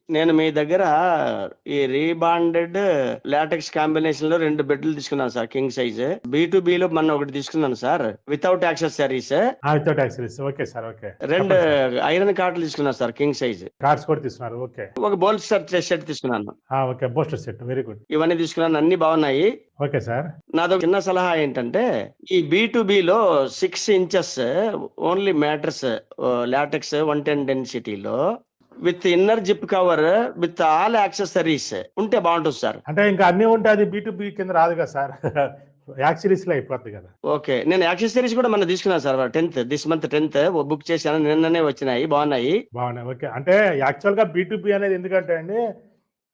నేను మీ దగ్గర ఈ రీబాండెడ్ లాటెక్స్ కాంబినేషన్ లో 2 బెడ్లు తీసుకున్నాను సార్, కింగ్ సైజ్. B2B లో మొన్న ఒకటి తీసుకున్నాను sir, without accessories. Without accessories. Okay sir, okay. 2 iron కాట్లు తీసుకున్నాను సార్, కింగ్ సైజ్. కార్డ్స్ కూడా తీసుకున్నారు. ఓకే. ఒక బోల్స్టర్ సెట్ తీసుకున్నాను. Okay, booster set, very good. ఇవన్నీ తీసుకున్నాను, అన్ని బాగున్నాయి. Okay sir. నాదో చిన్న సలహా ఏంటంటే, ఈ B2B లో 6 ఇంచెస్ ఓన్లీ మ్యాట్రస్ లాటెక్స్ 110 డెన్సిటీలో with inner zip cover with all accessories ఉంటే బాగుంటుంది సార్. అంటే ఇంకా అన్ని ఉంటే అది B2B కింద రాదు కదా సార్, యాక్సెసరీస్ లో అయిపోద్ది కదా. ఓకే, నేను యాక్సెసరీస్ కూడా మన తీసుకున్నాను sir. 10th this month 10th book చేశాను, నిన్ననే వచ్చినాయి, బాగున్నాయి. ఓకే. అంటే యాక్చువల్ గా B2B అనేది ఎందుకంటే అండి,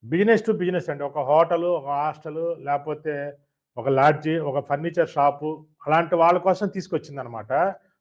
బిజినెస్ టు బిజినెస్ అండి. ఒక హోటల్, ఒక హాస్టల్, లేకపోతే ఒక లాడ్జి, ఒక ఫర్నిచర్ షాపు, అలాంటి వాళ్ళ కోసం తీసుకొచ్చింది అనమాట.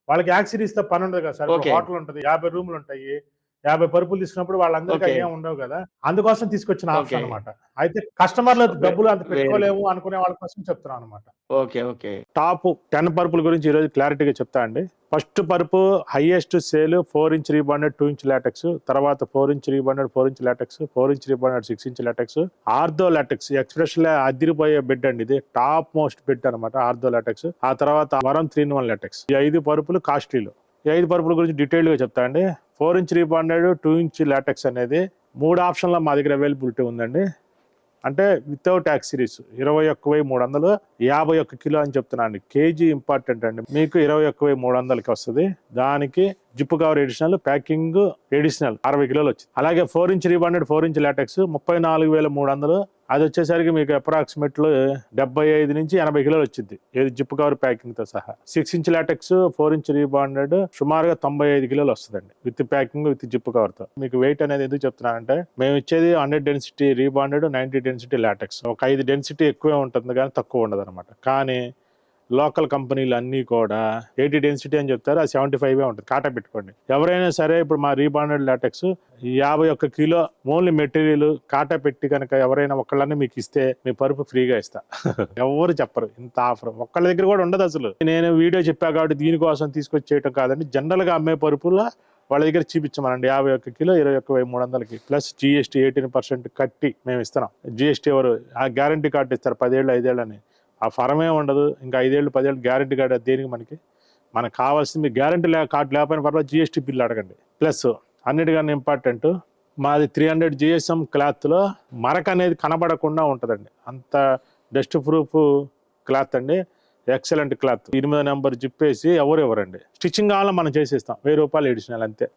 వాళ్ళకి యాక్సెసరీస్ తో పని ఉండదు కదా సార్. హోటల్ ఉంటుంది, 50 రూములు ఉంటాయి, 50 పరుపులు తీసుకున్నప్పుడు వాళ్ళందరికీ ఏం ఉండవు కదా, అందుకోసం తీసుకొచ్చిన ఆప్షన్ అనమాట. అయితే కస్టమర్లు డబ్బులు అంత పెట్టుకోలేము అనుకునే వాళ్ళ కోసం చెప్తున్నాను అనమాట. Okay okay. టాప్ 10 పరుపుల గురించి ఈరోజు క్లారిటీగా చెప్తా అండి. ఫస్ట్ పరుపు highest sale 4 inch rebonded 2 inch LaTeX, తర్వాత 4 inch rebonded 4 inch LaTeX, 4 inch rebonded 6 inch LaTeX, ortho LaTeX expression అదిరిపోయే బెడ్ అండి. ఇది టాప్ మోస్ట్ బెడ్ అనమాట, ఆర్థో లాటెక్స్. ఆ తర్వాత వరం 3-in-1 లాటెక్స్. ఈ 5 పరుపులు కాస్ట్లీలు. ఈ 5 పరుపుల గురించి డీటెయిల్ గా చెప్తా అండి. 4 ఇంచ్ రీబాండెడ్ 2 ఇంచ్ లాటెక్స్ అనేది 3 ఆప్షన్ల మా దగ్గర అవైలబిలిటీ ఉందండి. అంటే వితౌట్ యాక్సెసరీస్ 21,300, 51 కిలో అని చెప్తున్నాను. కేజీ ఇంపార్టెంట్ అండి. మీకు 21,300కి వస్తుంది. దానికి zip cover additional, packing additional 60 కిలోలు వచ్చింది. అలాగే 4 ఇంచ్ రీబాండెడ్ 4 ఇంచ్ లాటెక్స్ 34,300. అది వచ్చేసరికి మీకు అప్రాక్సిమేట్లు 75 నుంచి 80 కిలోలు వచ్చింది, ఏది జిప్ కవర్ ప్యాకింగ్ తో సహా. 6 ఇంచ్ లాటెక్స్ 4 ఇంచ్ రీబాండెడ్ సుమారుగా 95 కిలోలు వస్తుందండి, with packing with zip cover తో. మీకు వెయిట్ అనేది ఎందుకు చెప్తున్నానంటే, మేము ఇచ్చేది 100 డెన్సిటీ రీబాండెడ్, 90 డెన్సిటీ లాటెక్స్. ఒక 5 డెన్సిటీ ఎక్కువే ఉంటుంది కానీ తక్కువ ఉండదు అనమాట. కానీ లోకల్ కంపెనీలు అన్నీ కూడా 80 డెన్సిటీ అని చెప్తారు, అది 75 ఉంటుంది. కాటా పెట్టుకోండి. ఎవరైనా సరే ఇప్పుడు మా rebonded latex 51 kilo only material కాటా పెట్టి కనుక ఎవరైనా ఒకళ్ళని మీకు ఇస్తే మీ పరుపు ఫ్రీగా ఇస్తా. ఎవరు చెప్పరు ఇంత ఆఫర్, ఒక్కళ్ళ దగ్గర కూడా ఉండదు అసలు. నేను వీడియో చెప్పా కాబట్టి దీనికోసం తీసుకొచ్చేయటం కాదండి. జనరల్ గా అమ్మే పరుపుల వాళ్ళ దగ్గర చూపించమనండి. 51 కిలో 21,300కి ప్లస్ GST 18% కట్టి మేము ఇస్తున్నాం. GST ఎవరు ఆ గ్యారంటీ కార్డు ఇస్తారు, 10 ఏళ్ళు 5 ఏళ్ళు అని. ఆ ఫరమే ఉండదు. ఇంకా 5 ఏళ్ళు 10 ఏళ్ళు గ్యారంటీ కార్డు దేనికి మనకు కావాల్సింది. మీ గ్యారంటీ కార్డు లేకపోయిన పర్వాలేదు, GST బిల్ అడగండి. ప్లస్ అన్నిటికన్నా ఇంపార్టెంట్, మాది 300 GSM క్లాత్లో మరక అనేది కనబడకుండా ఉంటుందండి. అంత డస్ట్ ప్రూఫ్ క్లాత్ అండి, ఎక్సలెంట్ క్లాత్. 8 నెంబర్ జిప్పేసి ఎవరండి స్టిచ్చింగ్ కావాలో మనం చేసేస్తాం, 1000 రూపాయలు ఎడిషనల్ అంతే.